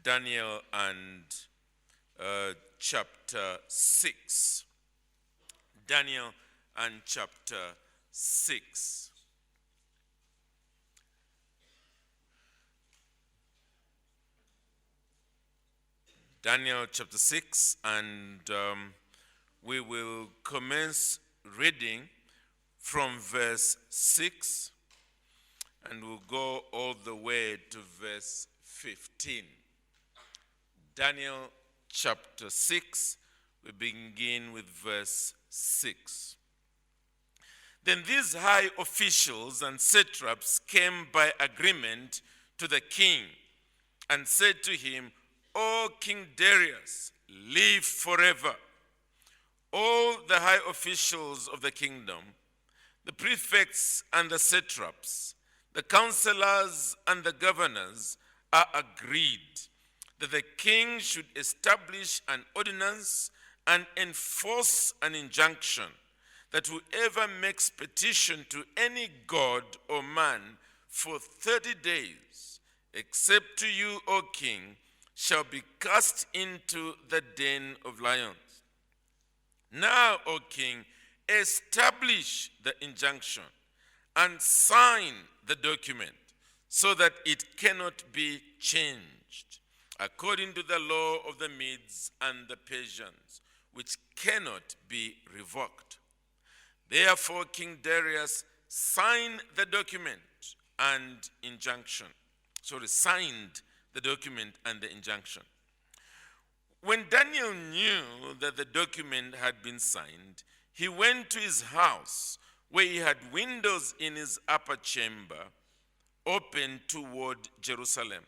Daniel and chapter 6. Daniel and chapter 6. Daniel chapter 6, and we will commence reading from verse 6, and we'll go all the way to verse 15. Daniel chapter 6, we begin with verse 6. Then these high officials and satraps came by agreement to the king and said to him, O King Darius, live forever. All the high officials of the kingdom, the prefects and the satraps, the counselors and the governors are agreed that the king should establish an ordinance and enforce an injunction that whoever makes petition to any god or man for 30 days, except to you, O king, shall be cast into the den of lions. Now, O king, establish the injunction and sign the document so that it cannot be changed, according to the law of the Medes and the Persians, which cannot be revoked. Therefore, King Darius signed the document and injunction. Signed the document and the injunction. When Daniel knew that the document had been signed, he went to his house, where he had windows in his upper chamber open toward Jerusalem.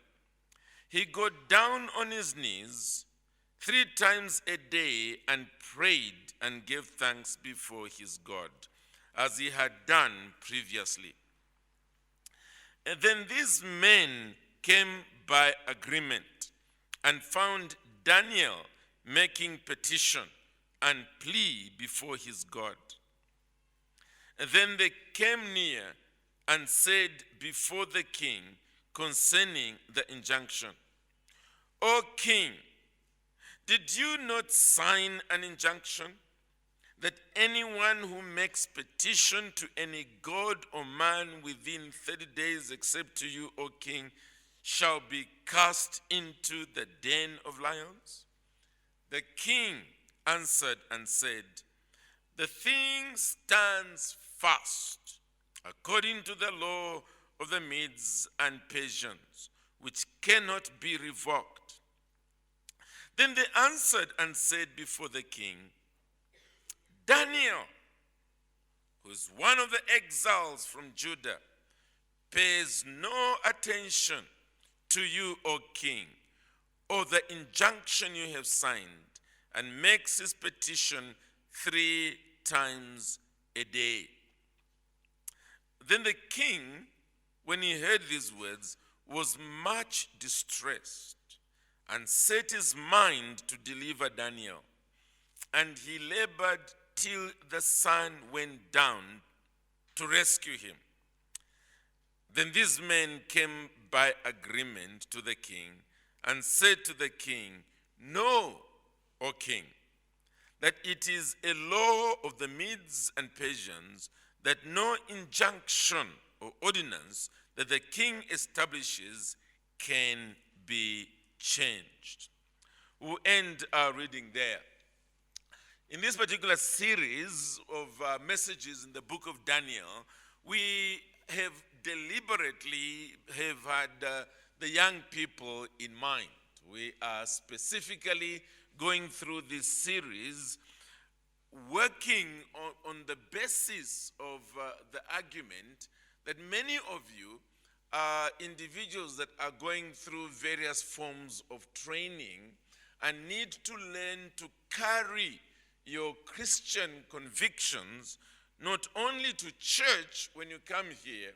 He got down on his knees 3 times a day and prayed and gave thanks before his God, as he had done previously. And then these men came by agreement and found Daniel making petition and plea before his God. And then they came near and said before the king concerning the injunction, O king, did you not sign an injunction that anyone who makes petition to any god or man within 30 days except to you, O king, shall be cast into the den of lions? The king answered and said, the thing stands fast according to the law of the Medes and Persians, which cannot be revoked. Then they answered and said before the king, Daniel, who is one of the exiles from Judah, pays no attention to you, O king, or the injunction you have signed, and makes his petition 3 times a day. Then the king, when he heard these words, was much distressed and set his mind to deliver Daniel. And he labored till the sun went down to rescue him. Then these men came by agreement to the king and said to the king, know, O king, that it is a law of the Medes and Persians that no injunction or ordinance that the king establishes can be changed. We'll end our reading there. In this particular series of messages in the book of Daniel, we have deliberately had the young people in mind. We are specifically going through this series, working on the basis of the argument that many of you are individuals that are going through various forms of training and need to learn to carry your Christian convictions not only to church when you come here,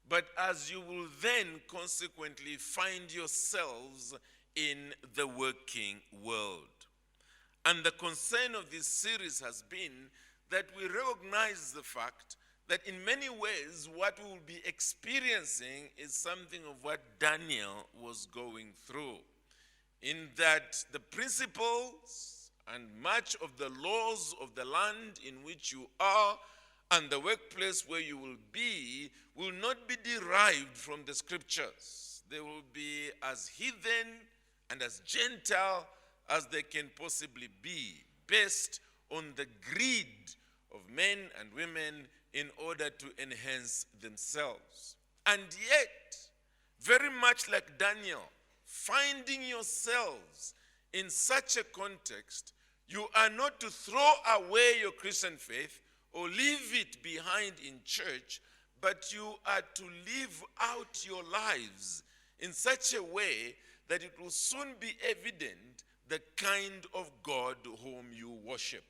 but as you will then consequently find yourselves in the working world. And the concern of this series has been that we recognize the fact that in many ways what we will be experiencing is something of what Daniel was going through. in that the principles and much of the laws of the land in which you are and the workplace where you will be will not be derived from the scriptures. They will be as heathen and as Gentile as they can possibly be, based on the greed of men and women in order to enhance themselves. And yet, very much like Daniel, finding yourselves in such a context, you are not to throw away your Christian faith or leave it behind in church, but you are to live out your lives in such a way that it will soon be evident the kind of God whom you worship.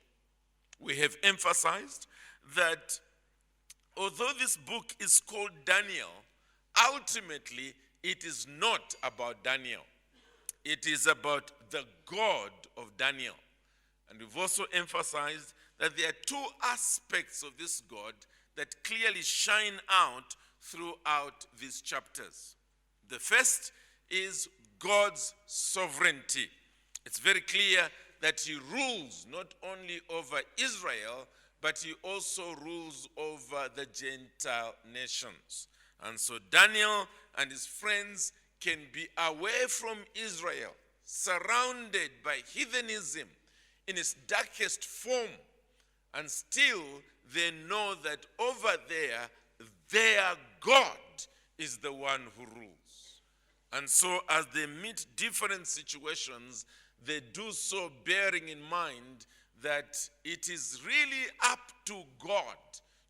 We have emphasized that although this book is called Daniel, ultimately it is not about Daniel. It is about the God of Daniel. And we've also emphasized that there are two aspects of this God that clearly shine out throughout these chapters. The first is God's sovereignty. It's very clear that he rules not only over Israel, but he also rules over the Gentile nations. And so Daniel and his friends can be away from Israel, surrounded by heathenism in its darkest form, and still they know that over there, their God is the one who rules. And so as they meet different situations, they do so bearing in mind that it is really up to God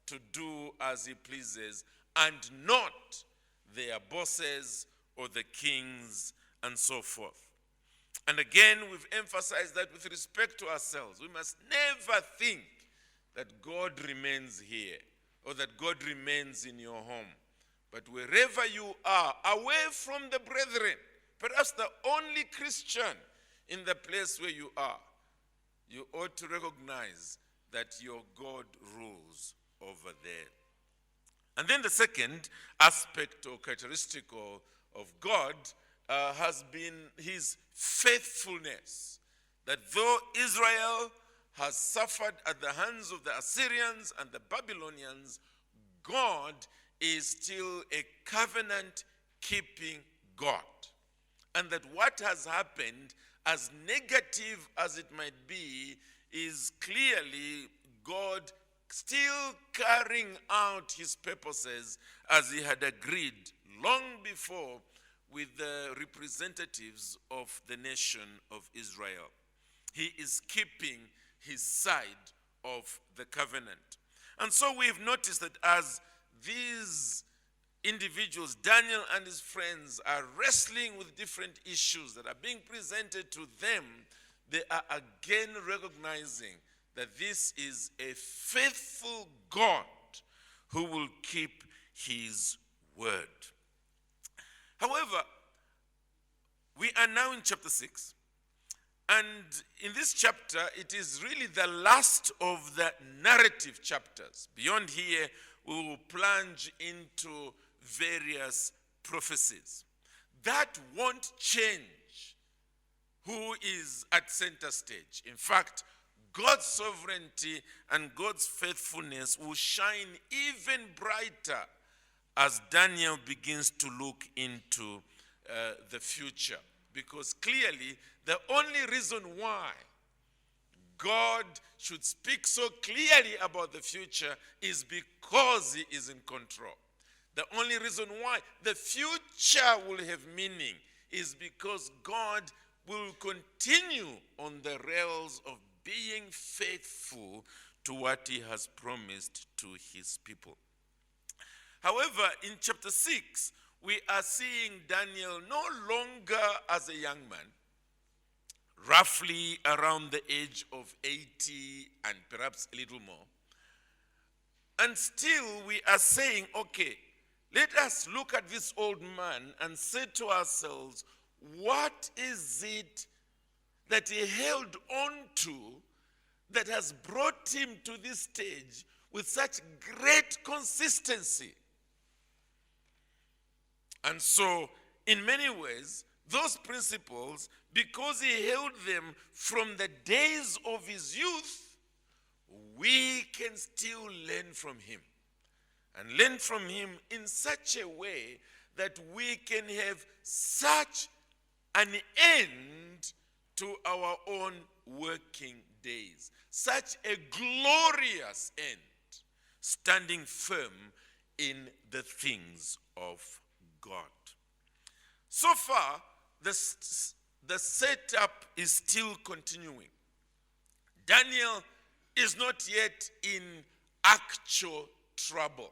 to do as he pleases and not their bosses or the kings and so forth. And again, we've emphasized that with respect to ourselves, we must never think that God remains here or that God remains in your home. But wherever you are, away from the brethren, perhaps the only Christian in the place where you are, you ought to recognize that your God rules over there. And then the second aspect or characteristic of God has been his faithfulness. That though Israel has suffered at the hands of the Assyrians and the Babylonians, God is still a covenant-keeping God. And that what has happened, as negative as it might be, is clearly God still carrying out his purposes as he had agreed long before with the representatives of the nation of Israel. He is keeping his side of the covenant. And so we've noticed that as these individuals, Daniel and his friends, are wrestling with different issues that are being presented to them, they are again recognizing that this is a faithful God who will keep his word. However, we are now in chapter 6. And in this chapter, it is really the last of the narrative chapters. Beyond here, we will plunge into various prophecies. That won't change who is at center stage. In fact, God's sovereignty and God's faithfulness will shine even brighter as Daniel begins to look into the future. Because clearly, the only reason why God should speak so clearly about the future is because he is in control. The only reason why the future will have meaning is because God will continue on the rails of being faithful to what he has promised to his people. However, in chapter 6, we are seeing Daniel no longer as a young man, roughly around the age of 80 and perhaps a little more. And still we are saying, okay, let us look at this old man and say to ourselves, what is it that he held on to that has brought him to this stage with such great consistency? And so, in many ways, those principles, because he held them from the days of his youth, we can still learn from him. And learn from him in such a way that we can have such an end to our own working days. Such a glorious end, standing firm in the things of God. So far, the setup is still continuing. Daniel is not yet in actual trouble.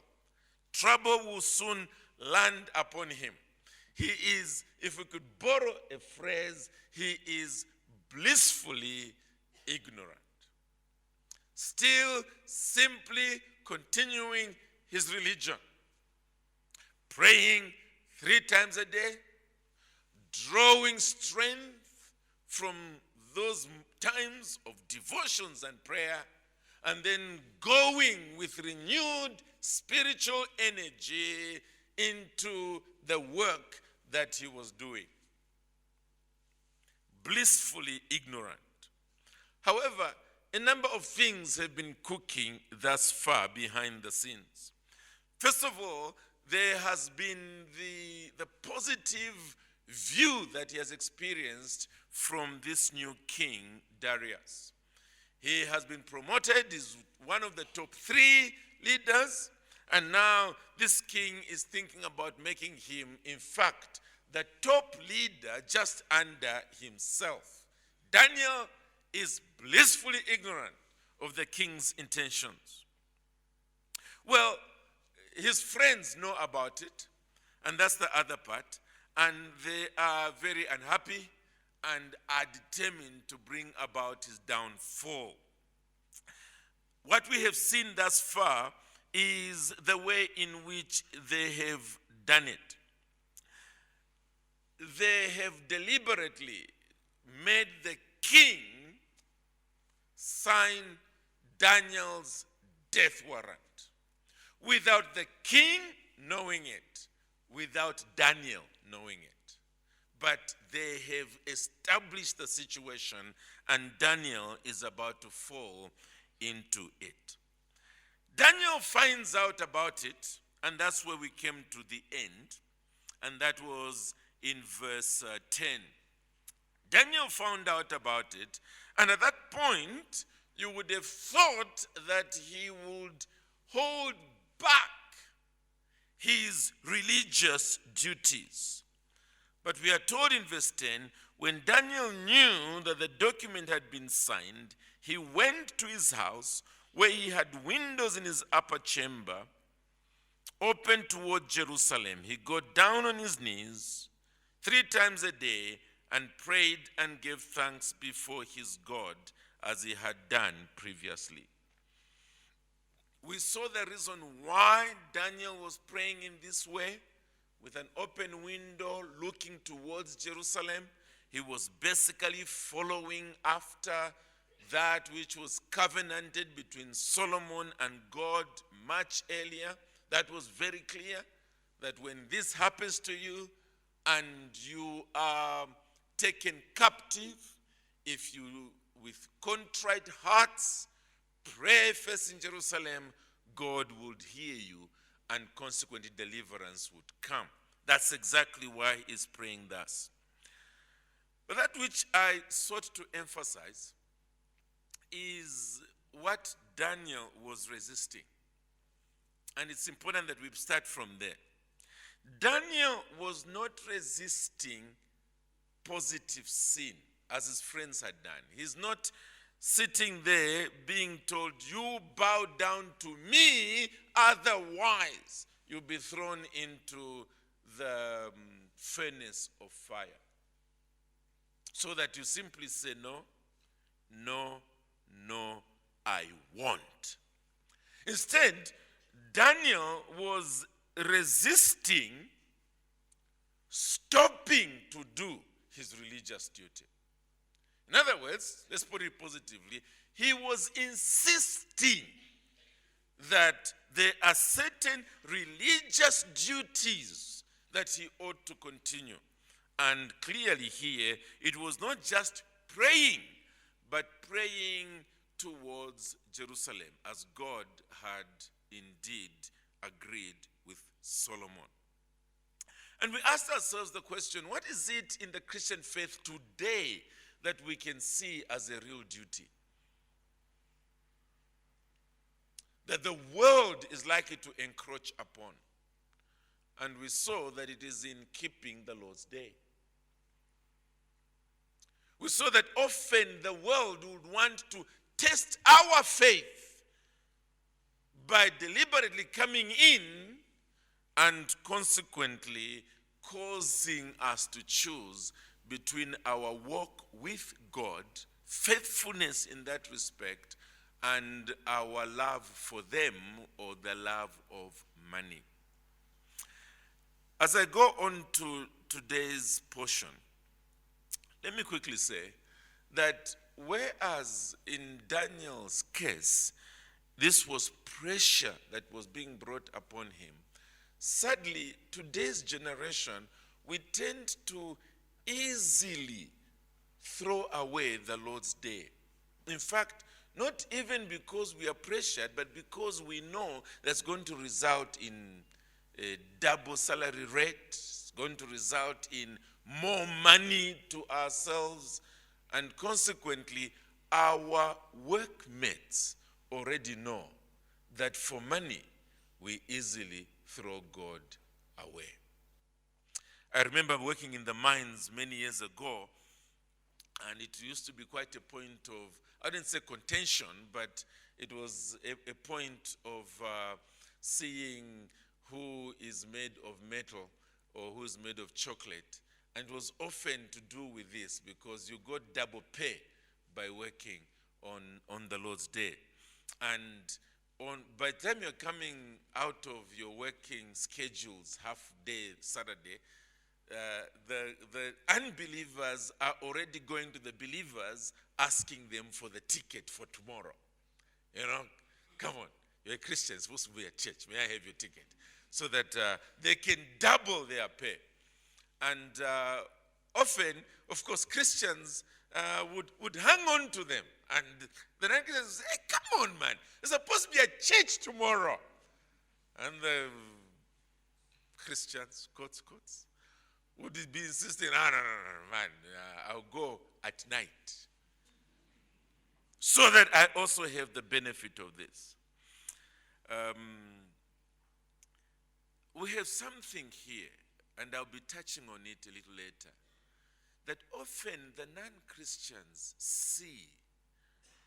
Trouble will soon land upon him. He is, if we could borrow a phrase, he is blissfully ignorant. Still simply continuing his religion. Praying 3 times a day, drawing strength from those times of devotions and prayer, and then going with renewed spiritual energy into the work that he was doing. Blissfully ignorant. However, a number of things have been cooking thus far behind the scenes. First of all, there has been the positive view that he has experienced from this new king, Darius. He has been promoted, is one of the top 3 leaders, and now this king is thinking about making him, in fact, the top leader just under himself. Daniel is blissfully ignorant of the king's intentions. Well, his friends know about it, and that's the other part, and they are very unhappy and are determined to bring about his downfall. What we have seen thus far is the way in which they have done it. They have deliberately made the king sign Daniel's death warrant without the king knowing it, without Daniel knowing it. But they have established the situation, and Daniel is about to fall into it. Daniel finds out about it, and that's where we came to the end, and that was in verse 10. Daniel found out about it, and at that point, you would have thought that he would hold back his religious duties. But we are told in verse 10, when Daniel knew that the document had been signed, he went to his house, where he had windows in his upper chamber, open toward Jerusalem. He got down on his knees 3 times a day and prayed and gave thanks before his God as he had done previously. We saw the reason why Daniel was praying in this way, with an open window looking towards Jerusalem. He was basically following after that which was covenanted between Solomon and God much earlier. That was very clear, that when this happens to you and you are taken captive, if you, with contrite hearts, pray first in Jerusalem, God would hear you, and consequently deliverance would come. That's exactly why he's praying thus. But that which I sought to emphasize is what Daniel was resisting. And it's important that we start from there. Daniel was not resisting positive sin as his friends had done. He's not sitting there being told, you bow down to me, otherwise you'll be thrown into the furnace of fire. So that you simply say, no, no, no, I won't. Instead, Daniel was resisting stopping to do his religious duty. In other words, let's put it positively, he was insisting that there are certain religious duties that he ought to continue. And clearly here, it was not just praying, but praying towards Jerusalem, as God had indeed agreed with Solomon. And we asked ourselves the question, what is it in the Christian faith today that we can see as a real duty? That the world is likely to encroach upon. And we saw that it is in keeping the Lord's day. We saw that often the world would want to test our faith by deliberately coming in and consequently causing us to choose between our walk with God, faithfulness in that respect, and our love for them or the love of money. As I go on to today's portion, let me quickly say that whereas in Daniel's case, this was pressure that was being brought upon him, sadly, today's generation, we tend to easily throw away the Lord's day. In fact, not even because we are pressured, but because we know that's going to result in a double salary rate, it's going to result in more money to ourselves, and consequently, our workmates already know that for money, we easily throw God away. I remember working in the mines many years ago, and it used to be quite a point of, I didn't say contention, but it was a point of seeing who is made of metal or who is made of chocolate. And it was often to do with this, because you got double pay by working on the Lord's day. And by the time you're coming out of your working schedules, half day, Saturday, the unbelievers are already going to the believers, asking them for the ticket for tomorrow. You know, come on, you're a Christian, supposed to be at church. May I have your ticket? So that they can double their pay. And often, of course, Christians would hang on to them. And the non-Christians say, hey, come on, man. There's supposed to be a church tomorrow. And the Christians, quotes, would be insisting, no, man, I'll go at night. So that I also have the benefit of this. We have something here, and I'll be touching on it a little later, that often the non-Christians see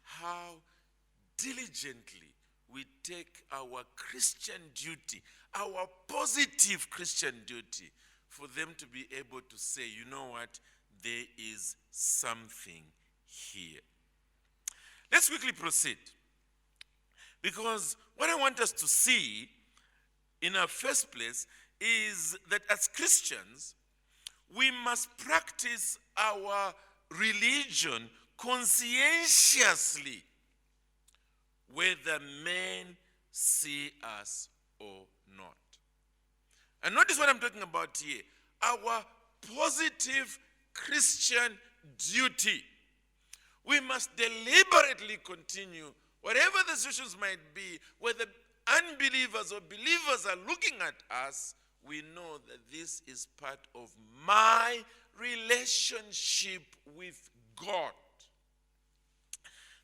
how diligently we take our Christian duty, our positive Christian duty, for them to be able to say, you know what, there is something here. Let's quickly proceed. Because what I want us to see in our first place is that as Christians, we must practice our religion conscientiously, whether men see us or not. And notice what I'm talking about here. Our positive Christian duty. We must deliberately continue, whatever the situations might be, whether unbelievers or believers are looking at us, we know that this is part of my relationship with God.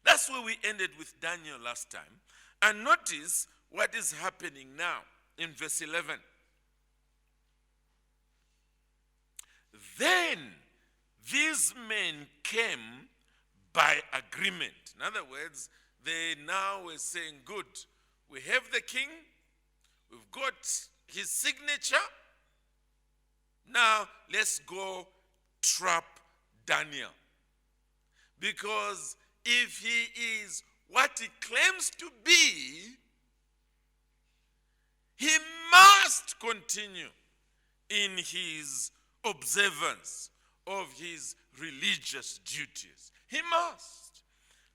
That's where we ended with Daniel last time. And notice what is happening now in verse 11. Then these men came by agreement. In other words, they now were saying, good, we have the king, we've got his signature, now let's go trap Daniel. Because if he is what he claims to be, he must continue in his observance of his religious duties. He must.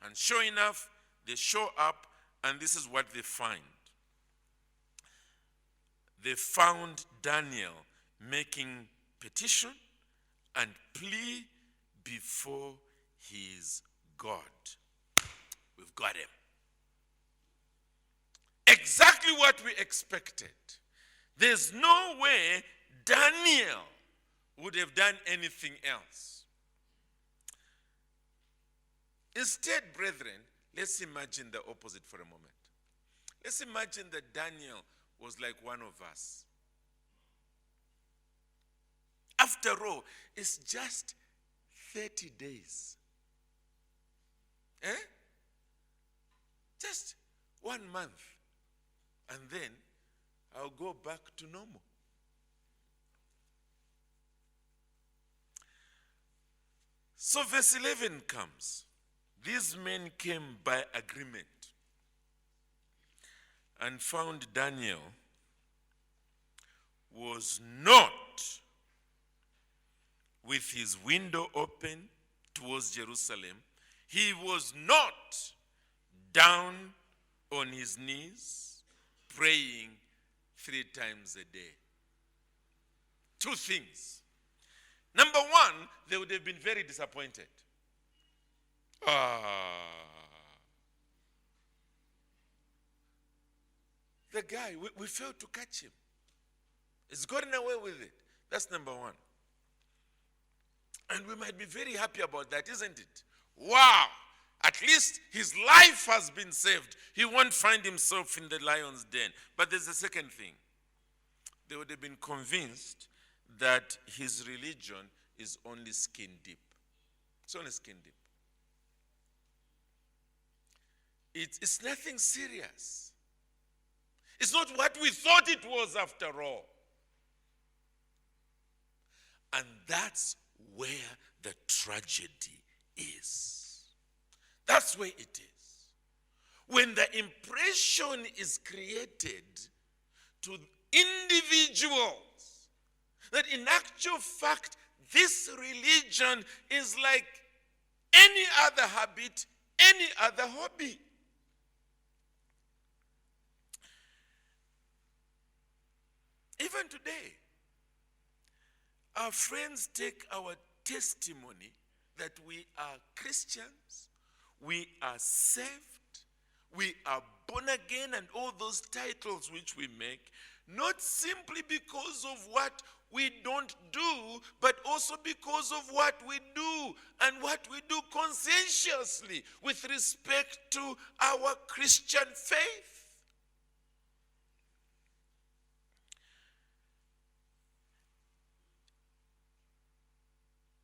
And sure enough, they show up, and this is what they find. They found Daniel making petition and plea before his God. We've got him. Exactly what we expected. There's no way Daniel would have done anything else. Instead, brethren, let's imagine the opposite for a moment. Let's imagine that Daniel was like one of us. After all, it's just 30 days. Just 1 month. And then I'll go back to normal. So verse 11 comes. These men came by agreement and found Daniel was not with his window open towards Jerusalem. He was not down on his knees praying 3 times a day. 2 things. Number one, they would have been very disappointed. The guy, we failed to catch him. He's gotten away with it. That's number one. And we might be very happy about that, isn't it? Wow! At least his life has been saved. He won't find himself in the lion's den. But there's a second thing. They would have been convinced that his religion is only skin deep. It's only skin deep. It's nothing serious. It's not what we thought it was after all. And that's where the tragedy is. That's where it is. When the impression is created to individuals that in actual fact this religion is like any other habit, any other hobby. Even today, our friends take our testimony that we are Christians, we are saved, we are born again, and all those titles which we make, not simply because of what we don't do, but also because of what we do, and what we do conscientiously with respect to our Christian faith.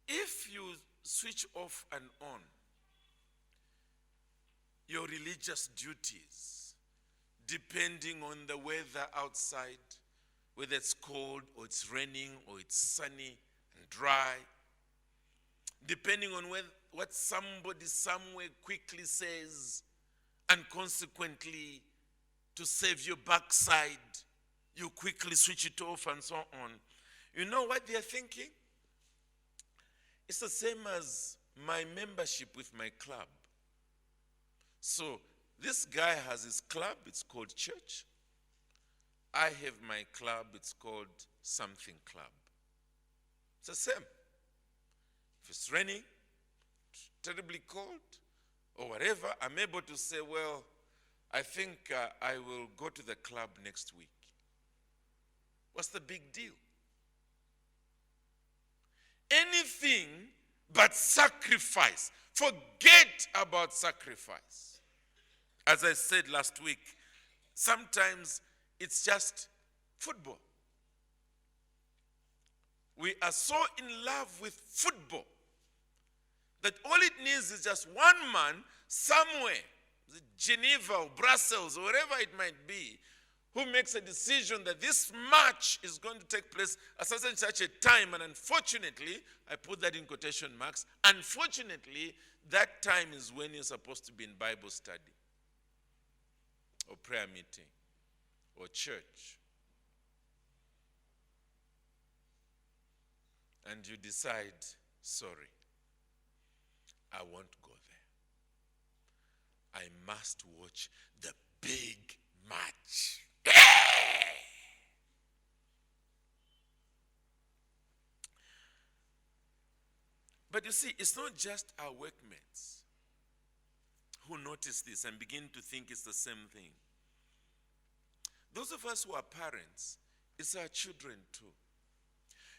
If you switch off and on your religious duties, depending on the weather outside, whether it's cold or it's raining or it's sunny and dry, depending on what somebody somewhere quickly says, and consequently, to save your backside, you quickly switch it off and so on. You know what they're thinking? It's the same as my membership with my club. So this guy has his club, it's called church. I have my club, it's called something club. It's the same. If it's raining, terribly cold, or whatever, I'm able to say, well, I think I will go to the club next week. What's the big deal? Anything but sacrifice. Forget about sacrifice. As I said last week, sometimes it's just football. We are so in love with football that all it needs is just one man somewhere, Geneva or Brussels or wherever it might be, who makes a decision that this match is going to take place at such a time. And unfortunately, I put that in quotation marks, unfortunately, that time is when you're supposed to be in Bible study or prayer meeting or church. And you decide, sorry, I won't go there. I must watch the big match. But you see, it's not just our workmates who notice this and begin to think it's the same thing. Those of us who are parents, it's our children too.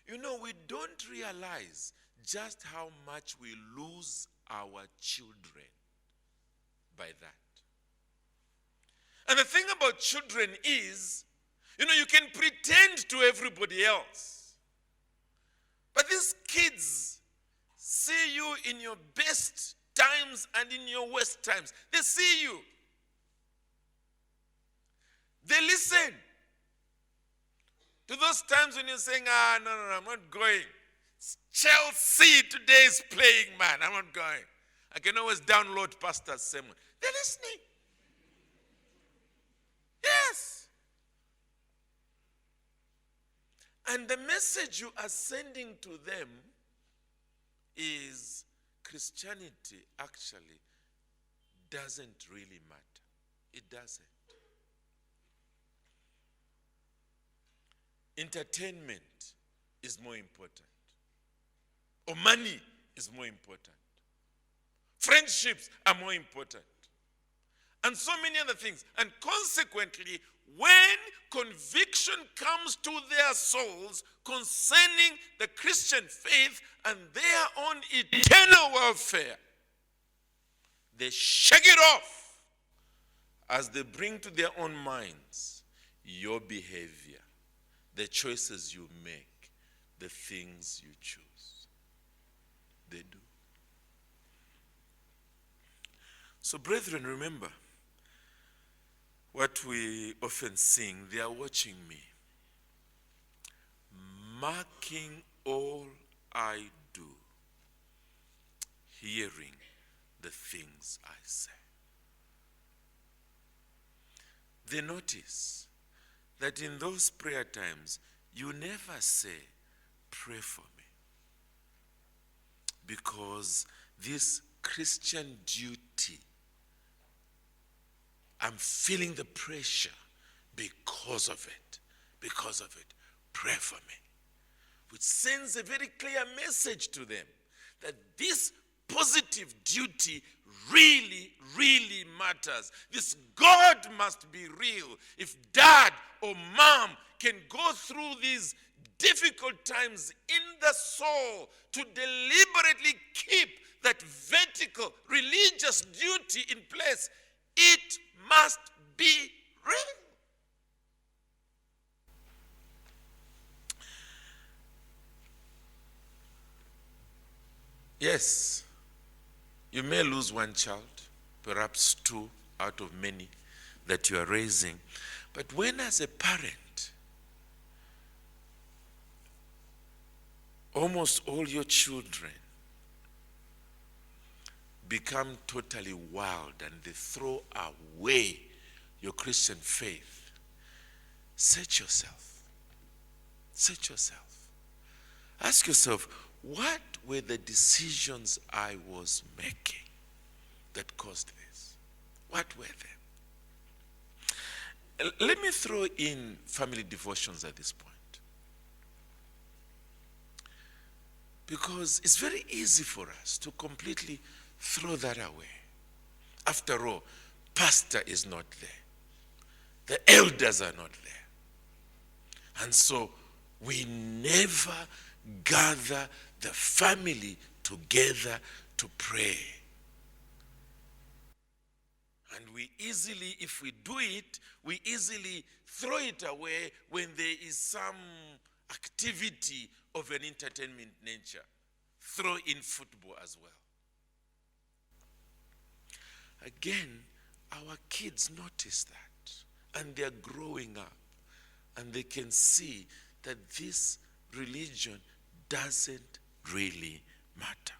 You know, we don't realize just how much we lose our children by that. And the thing about children is, you know, you can pretend to everybody else. But these kids see you in your best times and in your worst times. They see you. They listen. To those times when you're saying, no, I'm not going. Chelsea today is playing, man. I'm not going. I can always download Pastor's sermon. They're listening. Yes. And the message you are sending to them is Christianity actually doesn't really matter. It doesn't. Entertainment is more important. Or money is more important. Friendships are more important. And so many other things. And consequently, when conviction comes to their souls concerning the Christian faith and their own eternal welfare, they shake it off as they bring to their own minds your behavior, the choices you make, the things you choose. They do. So, brethren, remember what we often sing, they are watching me, marking all I do, hearing the things I say. They notice that in those prayer times, you never say, pray for me. Because this Christian duty, I'm feeling the pressure because of it. Because of it. Pray for me. Which sends a very clear message to them that this positive duty really, really matters. This God must be real. If dad or mom can go through these difficult times in the soul to deliberately keep that vertical religious duty in place, it must be real. Yes, you may lose one child, perhaps two out of many that you are raising. But when as a parent, almost all your children become totally wild and they throw away your Christian faith, search yourself. Search yourself. Ask yourself, what were the decisions I was making that caused this? What were they? Let me throw in family devotions at this point. Because it's very easy for us to completely throw that away. After all, pastor is not there. The elders are not there. And so we never gather the family together to pray. And we easily, if we do it, we easily throw it away when there is some activity of an entertainment nature. Throw in football as well. Again, our kids notice that, and they're growing up, and they can see that this religion doesn't really matter.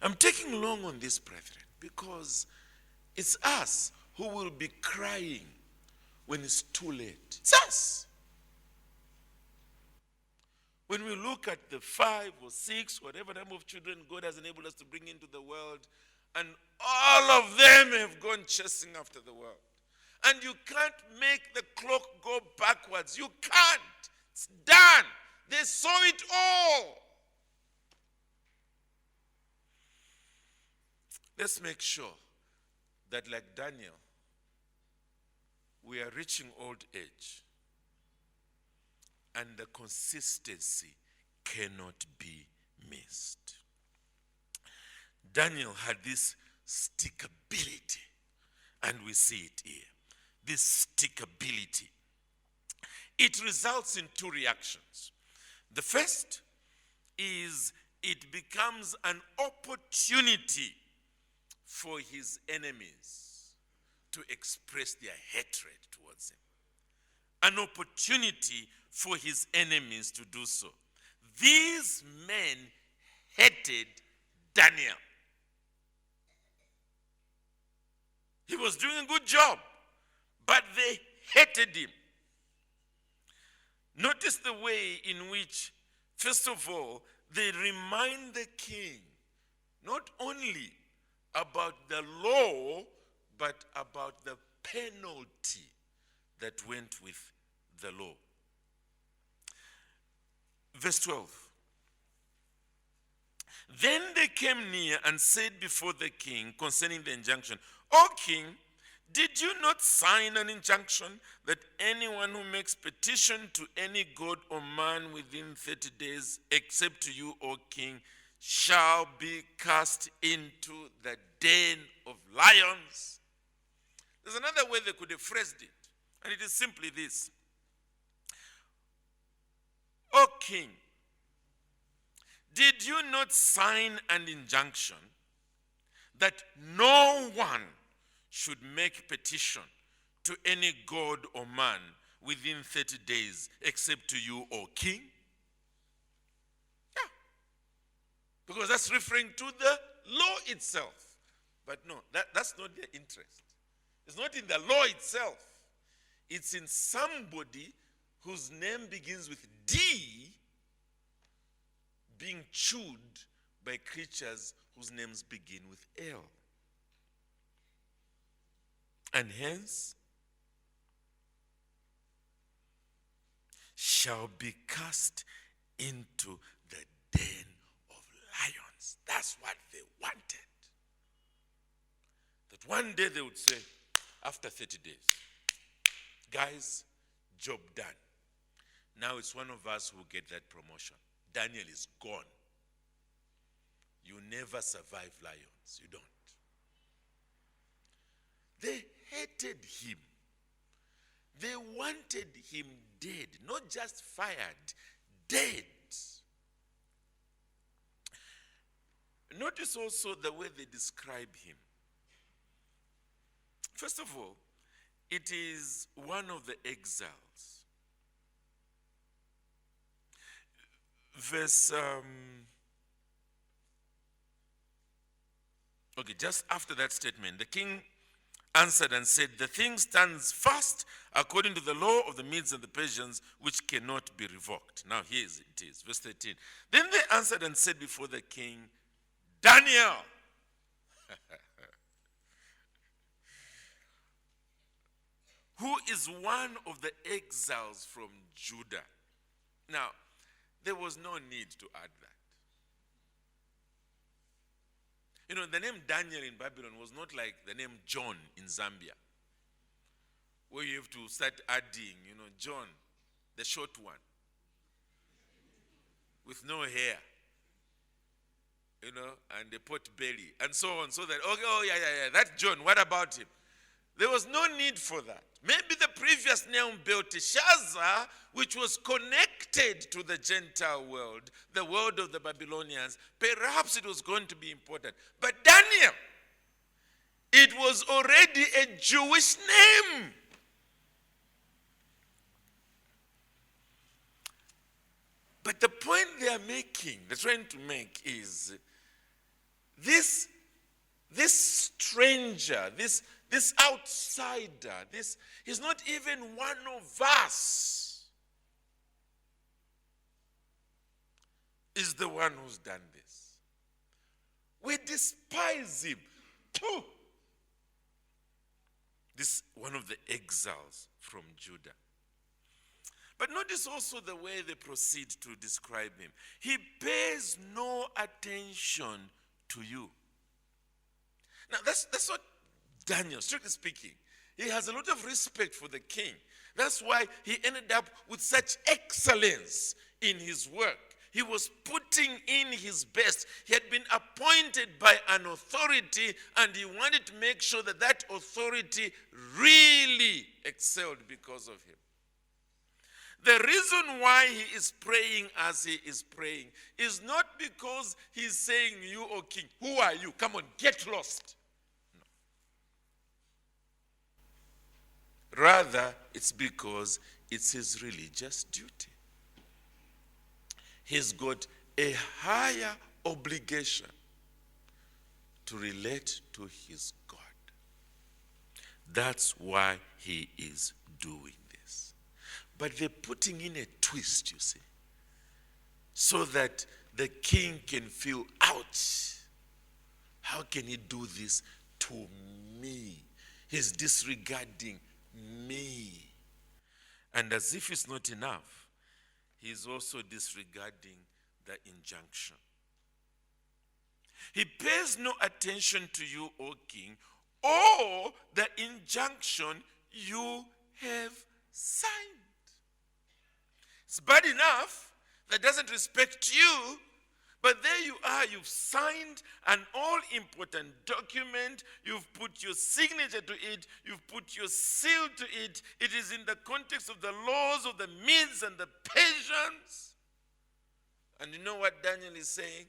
I'm taking long on this, brethren, because it's us who will be crying when it's too late. It's us. When we look at the 5 or 6, whatever number of children God has enabled us to bring into the world, and all of them have gone chasing after the world. And you can't make the clock go backwards. You can't. It's done. They saw it all. Let's make sure that, like Daniel, we are reaching old age and the consistency cannot be missed. Daniel had this stickability, and we see it here. This stickability. It results in two reactions. The first is it becomes an opportunity for his enemies to express their hatred towards him. An opportunity for his enemies to do so. These men hated Daniel. He was doing a good job, but they hated him. Notice the way in which, first of all, they remind the king not only about the law, but about the penalty that went with the law. Verse 12. Then they came near and said before the king concerning the injunction, O king, did you not sign an injunction that anyone who makes petition to any god or man within 30 days, except to you, O king, shall be cast into the den of lions? There's another way they could have phrased it, and it is simply this. O king, did you not sign an injunction that no one should make petition to any god or man within 30 days except to you, O king? Yeah. Because that's referring to the law itself. But no, that's not their interest. It's not in the law itself. It's in somebody whose name begins with D being chewed by creatures whose names begin with L. And hence, shall be cast into the den of lions. That's what they wanted. That one day they would say, after 30 days, guys, job done. Now it's one of us who will get that promotion. Daniel is gone. You never survive lions. You don't. They hated him. They wanted him dead, not just fired, dead. Notice also the way they describe him. First of all, it is one of the exiles. Just after that statement, the king answered and said, the thing stands fast according to the law of the Medes and the Persians, which cannot be revoked. Now here it is, verse 13. Then they answered and said before the king, Daniel, who is one of the exiles from Judah. Now, there was no need to add that. You know, the name Daniel in Babylon was not like the name John in Zambia, where you have to start adding, John, the short one, with no hair, and the pot belly, and so on, so that, that John, what about him? There was no need for that. Maybe the previous name Belteshazzar, which was connected to the Gentile world, the world of the Babylonians, perhaps it was going to be important. But Daniel, it was already a Jewish name. But the point they're trying to make is this stranger, this outsider, he's not even one of us, is the one who's done this. We despise him. This one of the exiles from Judah. But notice also the way they proceed to describe him. He pays no attention to you. Now, that's what Daniel, strictly speaking, he has a lot of respect for the king. That's why he ended up with such excellence in his work. He was putting in his best. He had been appointed by an authority, and he wanted to make sure that that authority really excelled because of him. The reason why he is praying as he is praying is not because he's saying, you, O king, who are you? Come on, get lost. No. Rather, it's because it's his religious duty. He's got a higher obligation to relate to his God. That's why he is doing this. But they're putting in a twist, you see, so that the king can feel, ouch, how can he do this to me? He's disregarding me. And as if it's not enough, he's also disregarding the injunction. He pays no attention to you, O king, or the injunction you have signed. It's bad enough that doesn't respect you, but there you are, you've signed an all-important document, you've put your signature to it, you've put your seal to it. It is in the context of the laws of the Medes and the Persians. And you know what Daniel is saying?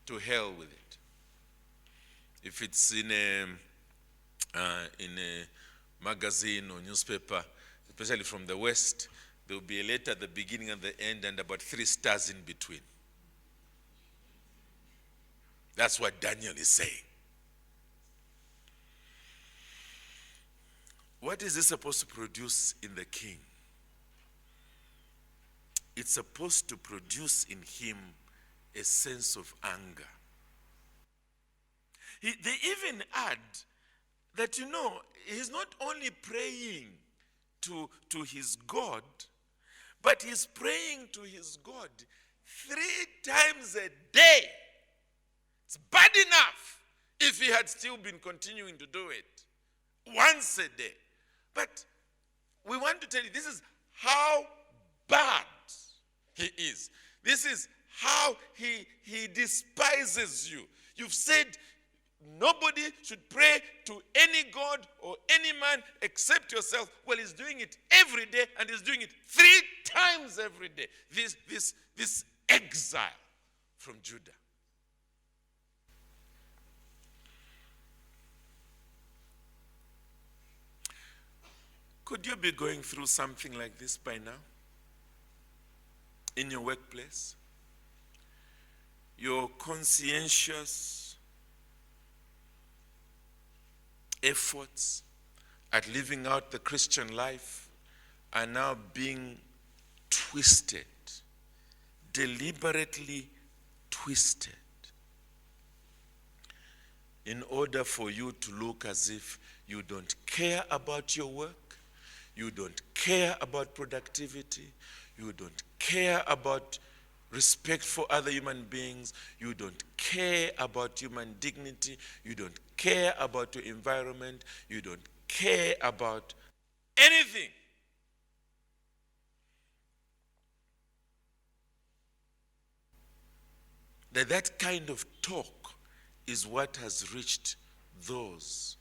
To hell with it. If it's in a magazine or newspaper, especially from the West, there will be a letter at the beginning and the end and about 3 stars in between. That's what Daniel is saying. What is this supposed to produce in the king? It's supposed to produce in him a sense of anger. They even add that, he's not only praying to his God, but he's praying to his God 3 times a day. It's bad enough if he had still been continuing to do it once a day. But we want to tell you, this is how bad he is. This is how he despises you. You've said nobody should pray to any god or any man except yourself. Well, he's doing it every day, and he's doing it 3 times every day. This exile from Judah. Could you be going through something like this by now? In your workplace? Your conscientious efforts at living out the Christian life are now being twisted, deliberately twisted, in order for you to look as if you don't care about your work, you don't care about productivity, you don't care about respect for other human beings, you don't care about human dignity, you don't care about your environment, you don't care about anything. That kind of talk is what has reached those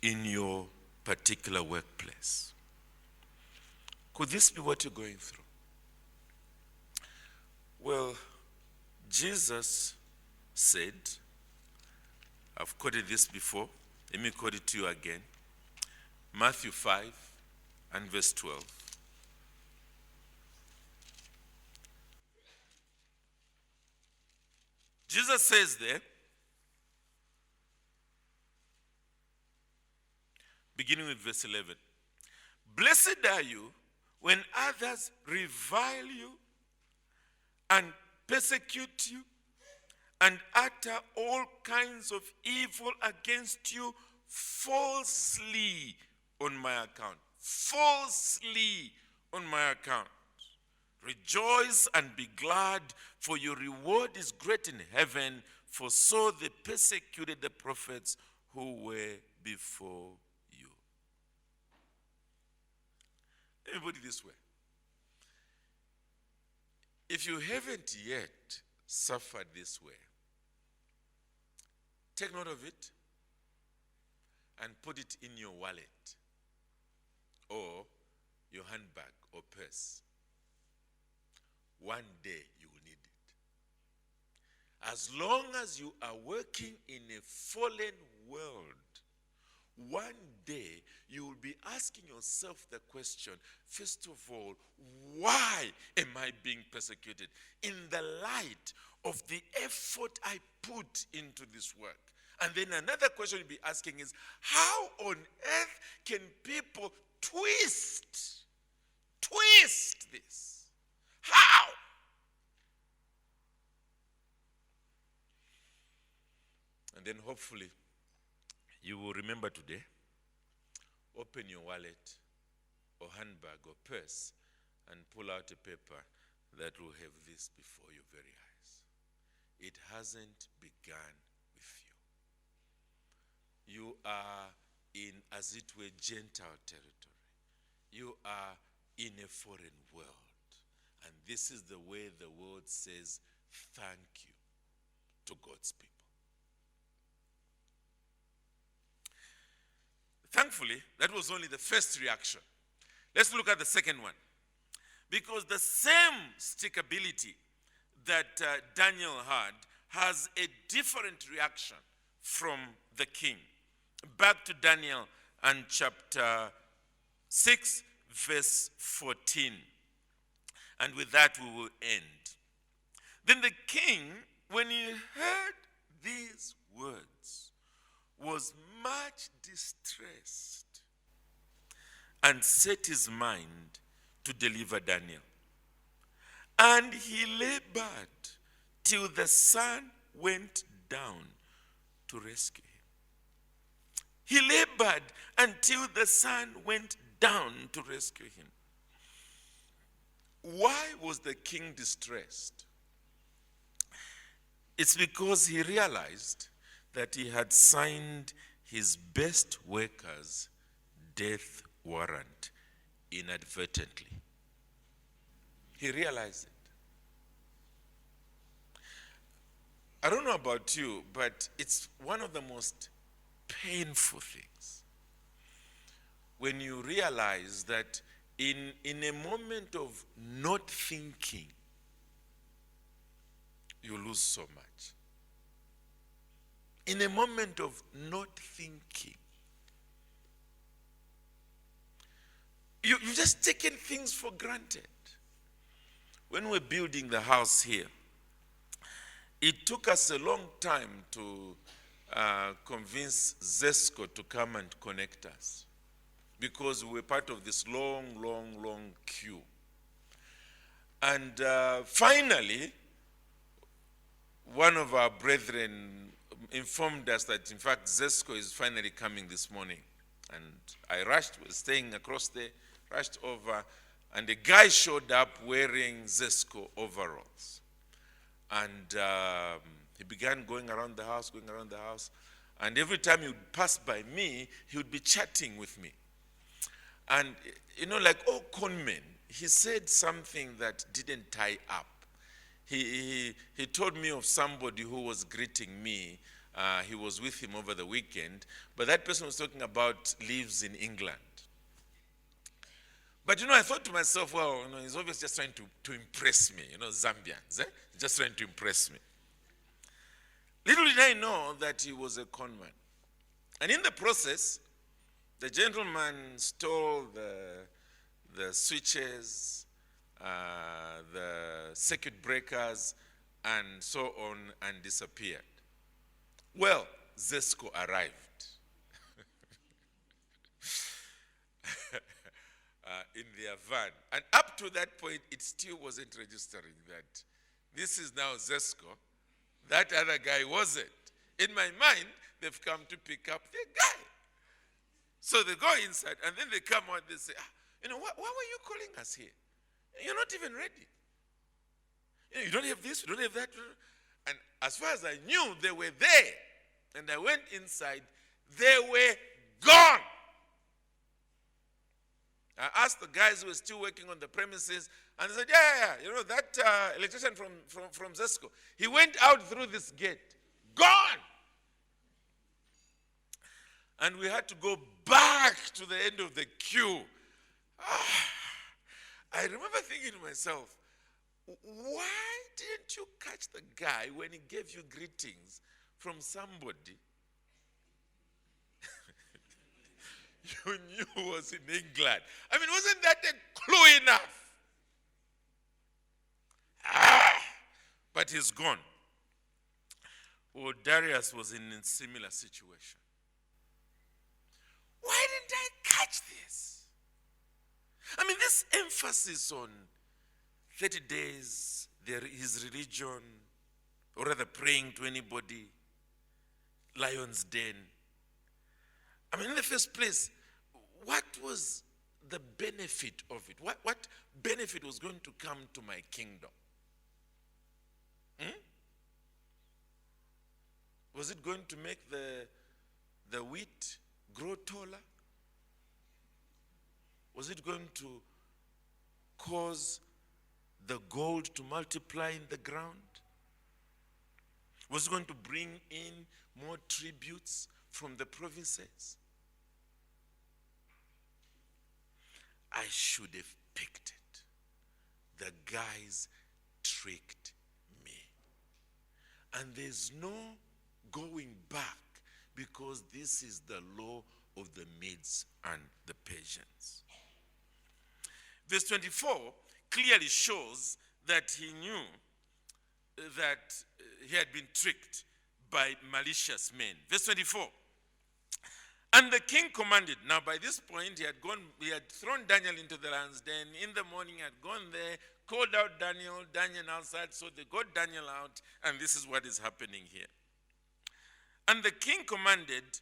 in your particular workplace. Could this be what you're going through? Well, Jesus said, I've quoted this before, let me quote it to you again. Matthew 5 and verse 12. Jesus says there, beginning with verse 11, blessed are you when others revile you and persecute you and utter all kinds of evil against you falsely on my account. Falsely on my account. Rejoice and be glad, for your reward is great in heaven, for so they persecuted the prophets who were before you. Let me put it this way. If you haven't yet suffered this way, take note of it and put it in your wallet or your handbag or purse. One day you will need it. As long as you are working in a fallen world, one day you will be asking yourself the question, first of all, why am I being persecuted? In the light of the effort I put into this work. And then another question you'll be asking is, how on earth can people twist this? How? And then hopefully you will remember today, open your wallet or handbag or purse and pull out a paper that will have this before your very eyes. It hasn't begun with you. You are in, as it were, Gentile territory. You are in a foreign world. And this is the way the world says thank you to God's people. Thankfully, that was only the first reaction. Let's look at the second one. Because the same stickability that Daniel had has a different reaction from the king. Back to Daniel and chapter 6, verse 14. And with that we will end. Then the king, when he heard these words, was much distressed and set his mind to deliver Daniel. And he labored till the sun went down to rescue him. He labored until the sun went down to rescue him. Why was the king distressed? It's because he realized that he had signed his best worker's death warrant inadvertently. He realized it. I don't know about you, but it's one of the most painful things when you realize that in a moment of not thinking, you lose so much. In a moment of not thinking, you've just taken things for granted. When we're building the house here, it took us a long time to convince Zesco to come and connect us, because we were part of this long queue. And finally, one of our brethren informed us that, in fact, Zesco is finally coming this morning. And I was staying across there, rushed over, and a guy showed up wearing Zesco overalls. And he began going around the house. And every time he would pass by me, he would be chatting with me. And, like all con men, he said something that didn't tie up. He told me of somebody who was greeting me. He was with him over the weekend. But that person was talking about lives in England. But, I thought to myself, well, he's obviously just trying to impress me. Zambians, just trying to impress me. Little did I know that he was a con man. And in the process, the gentleman stole the switches, the circuit breakers, and so on, and disappeared. Well, Zesco arrived in their van. And up to that point, it still wasn't registering that this is now Zesco. That other guy wasn't. In my mind, they've come to pick up the guy. So they go inside, and then they come out, they say, why were you calling us here? You're not even ready. You don't have this, you don't have that. And as far as I knew, they were there. And I went inside, they were gone. I asked the guys who were still working on the premises, and they said, yeah, that electrician from Zesco, he went out through this gate. Gone! And we had to go back to the end of the queue. I remember thinking to myself, why didn't you catch the guy when he gave you greetings from somebody you knew was in England? I mean, wasn't that a clue enough? But he's gone. Well, Darius was in a similar situation. Why didn't I catch this? I mean, this emphasis on 30 days, his religion, or rather praying to anybody, lion's den. I mean, in the first place, what was the benefit of it? What benefit was going to come to my kingdom? Was it going to make the wheat grow taller? Was it going to cause the gold to multiply in the ground? Was it going to bring in more tributes from the provinces? I should have picked it. The guys tricked me. And there's no going back, because this is the law of the Medes and the Persians. Verse 24 clearly shows that he knew that he had been tricked by malicious men. Verse 24. And the king commanded. Now by this point he had thrown Daniel into the lion's den. In the morning he had gone there, called out Daniel outside, so they got Daniel out, and this is what is happening here. And the king commanded,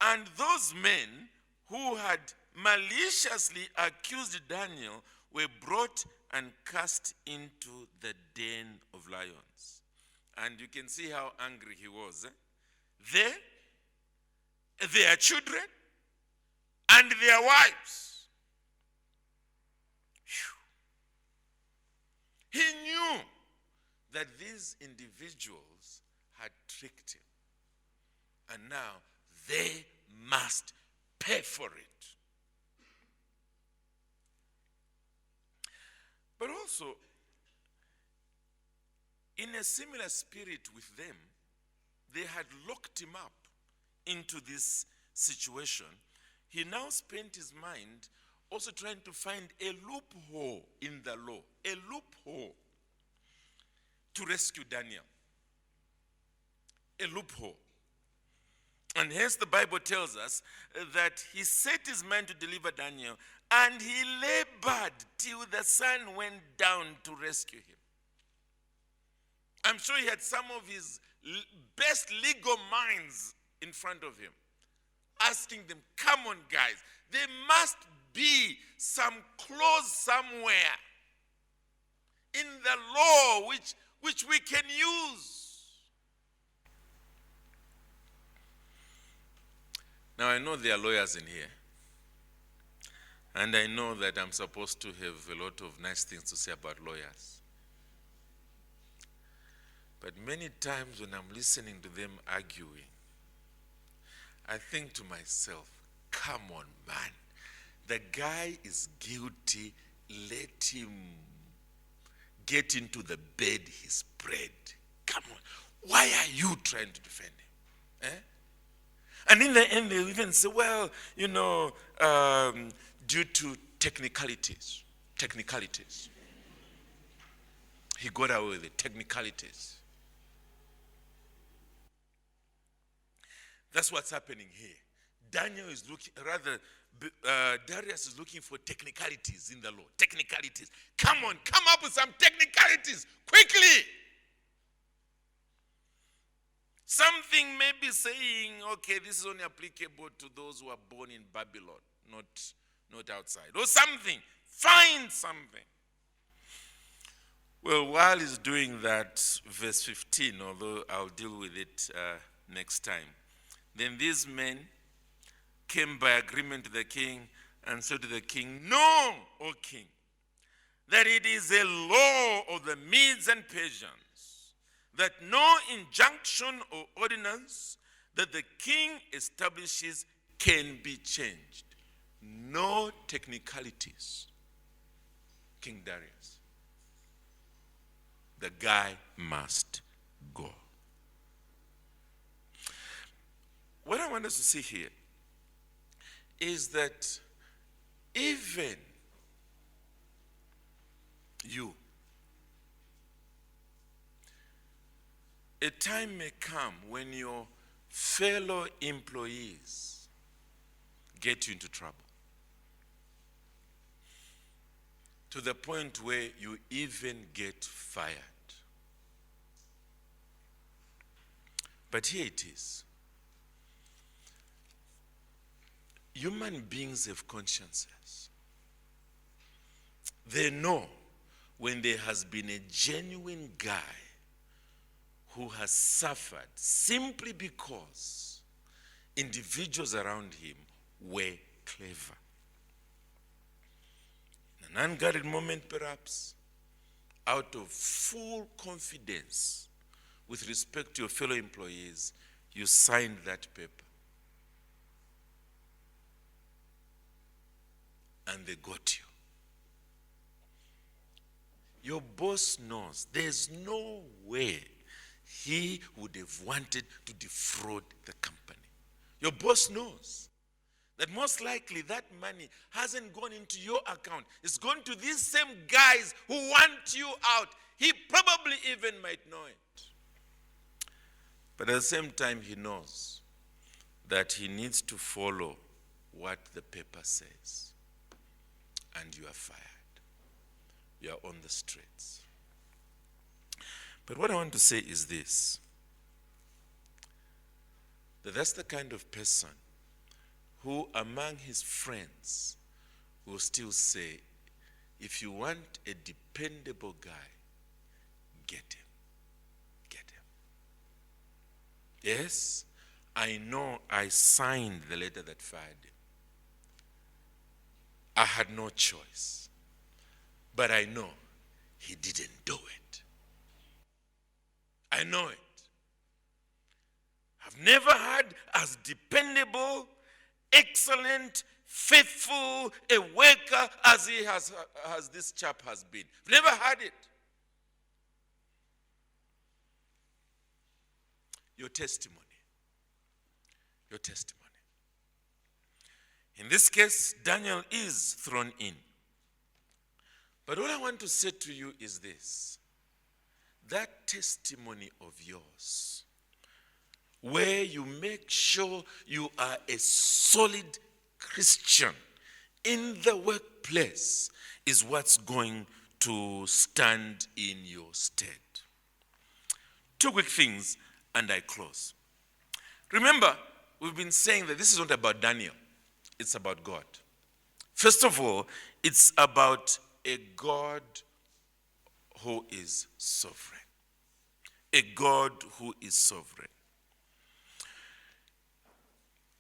and those men who had maliciously accused Daniel were brought and cast into the den of lions. And you can see how angry he was. Their children, and their wives. He knew that these individuals had tricked him. And now they must pay for it. But also, in a similar spirit with them, they had locked him up into this situation. He now spent his mind also trying to find a loophole in the law, a loophole to rescue Daniel. A loophole. And hence the Bible tells us that he set his mind to deliver Daniel, and he labored till the sun went down to rescue him. I'm sure he had some of his best legal minds in front of him, asking them, come on guys, there must be some clause somewhere in the law which we can use. Now I know there are lawyers in here, and I know that I'm supposed to have a lot of nice things to say about lawyers. But many times when I'm listening to them arguing, I think to myself, come on, man. The guy is guilty. Let him get into the bed he spread. Come on. Why are you trying to defend him? And in the end, they even say, well, due to technicalities. He got away with it, technicalities. That's what's happening here. Darius is looking for technicalities in the law. Technicalities. Come on, come up with some technicalities, quickly. Something may be saying, okay, this is only applicable to those who are born in Babylon, not outside. Or something. Find something. Well, while he's doing that, verse 15, although I'll deal with it next time. Then these men came by agreement to the king and said to the king, "Know, O king, that it is a law of the Medes and Persians, that no injunction or ordinance that the king establishes can be changed." No technicalities. King Darius. The guy must go. What I want us to see here is that even you, a time may come when your fellow employees get you into trouble, to the point where you even get fired. But here it is. Human beings have consciences. They know when there has been a genuine guy who has suffered simply because individuals around him were clever. In an unguarded moment, perhaps, out of full confidence with respect to your fellow employees, you signed that paper. And they got you. Your boss knows there's no way he would have wanted to defraud the company. Your boss knows that most likely that money hasn't gone into your account. It's gone to these same guys who want you out. He probably even might know it. But at the same time, he knows that he needs to follow what the paper says. And you are fired. You are on the streets. But what I want to say is this, that that's the kind of person who among his friends will still say, if you want a dependable guy, get him. Get him. Yes, I know I signed the letter that fired him. I had no choice. But I know he didn't do it. I know it. I've never had as dependable, excellent, faithful a worker as this chap has been. I've never had it. Your testimony. Your testimony. In this case, Daniel is thrown in. But what I want to say to you is this. That testimony of yours, where you make sure you are a solid Christian in the workplace, is what's going to stand in your stead. Two quick things, and I close. Remember, we've been saying that this is not about Daniel. It's about God. First of all, it's about a God who is sovereign. A God who is sovereign.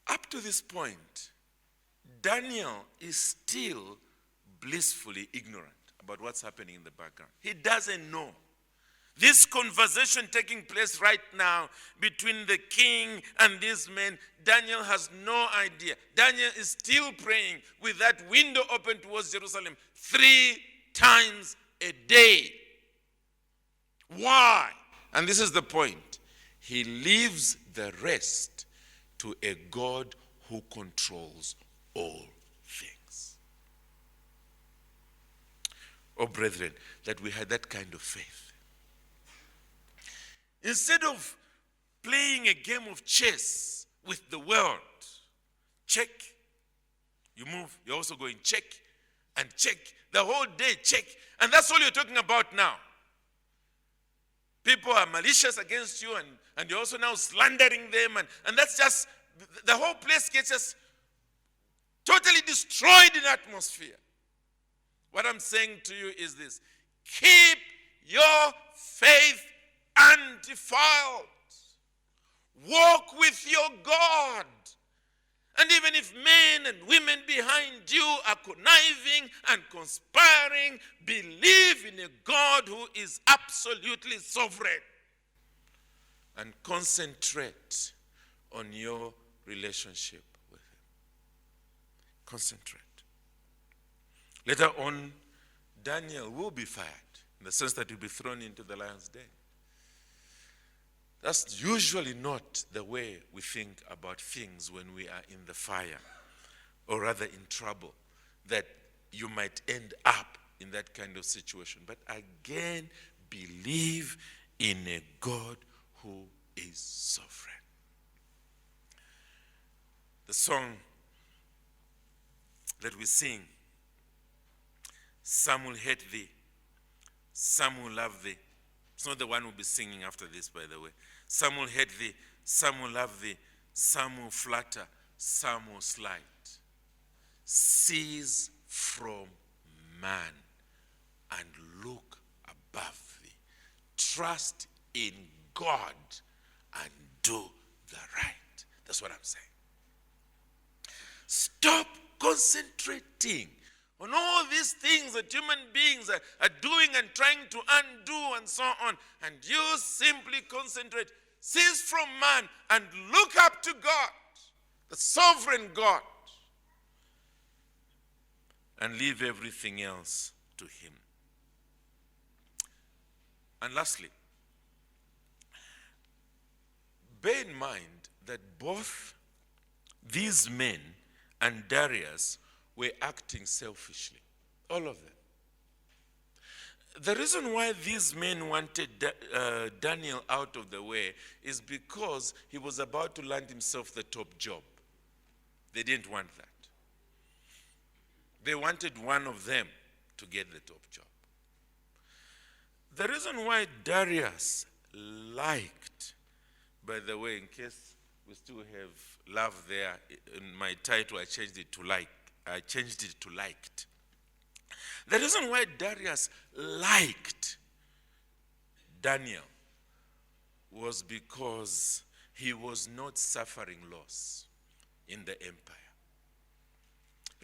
Up to this point, Daniel is still blissfully ignorant about what's happening in the background. He doesn't know. This conversation taking place right now between the king and these men, Daniel has no idea. Daniel is still praying with that window open towards Jerusalem 3 times a day. Why? And this is the point. He leaves the rest to a God who controls all things. Oh, brethren, that we had that kind of faith. Instead of playing a game of chess with the world, check, you move, you're also going check and check, the whole day check, and that's all you're talking about now. People are malicious against you, and you're also now slandering them, and that's just, the whole place gets just totally destroyed in atmosphere. What I'm saying to you is this: keep your faith undefiled. Walk with your God. And even if men and women behind you are conniving and conspiring, believe in a God who is absolutely sovereign. And concentrate on your relationship with him. Concentrate. Later on, Daniel will be fired, in the sense that he'll be thrown into the lion's den. That's usually not the way we think about things when we are in the fire, or rather in trouble, that you might end up in that kind of situation. But again, believe in a God who is sovereign. The song that we sing, some will hate thee, some will love thee. It's not the one we'll be singing after this, by the way. Some will hate thee, some will love thee, some will flatter, some will slight. Cease from man and look above thee. Trust in God and do the right. That's what I'm saying. Stop concentrating on all these things that human beings are doing and trying to undo and so on. And you simply concentrate. Cease from man and look up to God, the sovereign God. And leave everything else to him. And lastly, bear in mind that both these men and Darius were acting selfishly. All of them. The reason why these men wanted Daniel out of the way is because he was about to land himself the top job. They didn't want that. They wanted one of them to get the top job. The reason why Darius liked, by the way, in case we still have love there, in my title I changed it to like. I changed it to liked. The reason why Darius liked Daniel was because he was not suffering loss in the empire.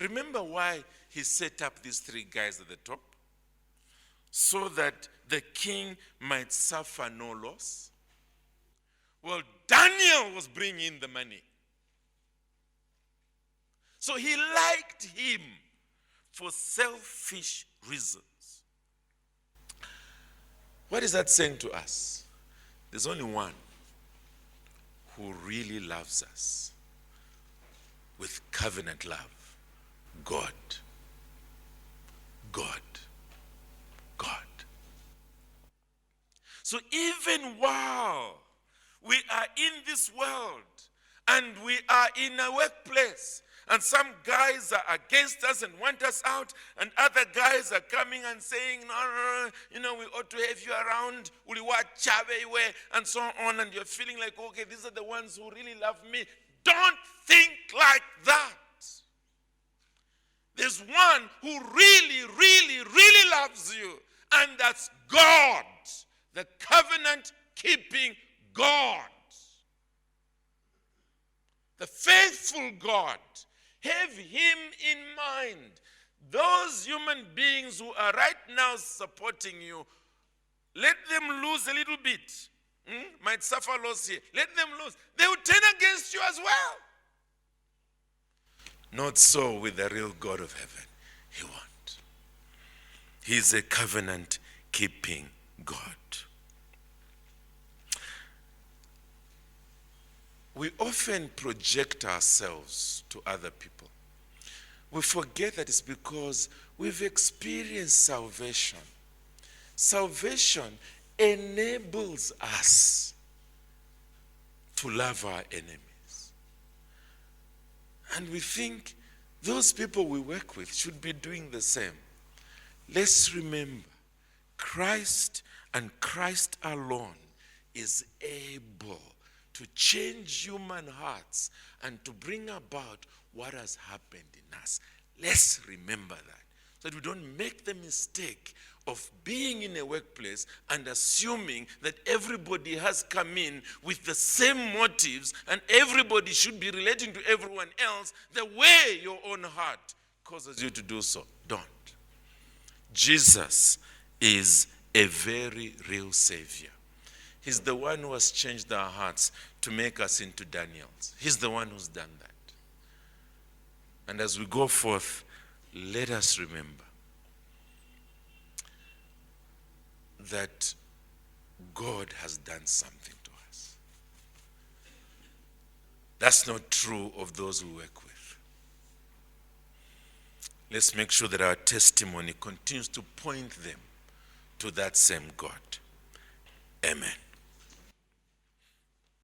Remember why he set up these three guys at the top? So that the king might suffer no loss. Well, Daniel was bringing in the money. So he liked him for selfish reasons. What is that saying to us? There's only one who really loves us with covenant love. God. God. God. So even while we are in this world and we are in a workplace, and some guys are against us and want us out, and other guys are coming and saying, no, we ought to have you around, and so on, and you're feeling like, okay, these are the ones who really love me. Don't think like that. There's one who really, really, really loves you, and that's God, the covenant-keeping God, the faithful God. Have him in mind. Those human beings who are right now supporting you, let them lose a little bit. Might suffer loss here. Let them lose. They will turn against you as well. Not so with the real God of heaven. He won't. He's a covenant-keeping God. We often project ourselves to other people. We forget that it's because we've experienced salvation. Salvation enables us to love our enemies. And we think those people we work with should be doing the same. Let's remember, Christ and Christ alone is able to change human hearts and to bring about what has happened in us. Let's remember that. that we don't make the mistake of being in a workplace and assuming that everybody has come in with the same motives and everybody should be relating to everyone else the way your own heart causes you to do so. Don't. Jesus is a very real Savior. He's the one who has changed our hearts to make us into Daniels. He's the one who's done that. And as we go forth, let us remember that God has done something to us. That's not true of those we work with. Let's make sure that our testimony continues to point them to that same God. Amen.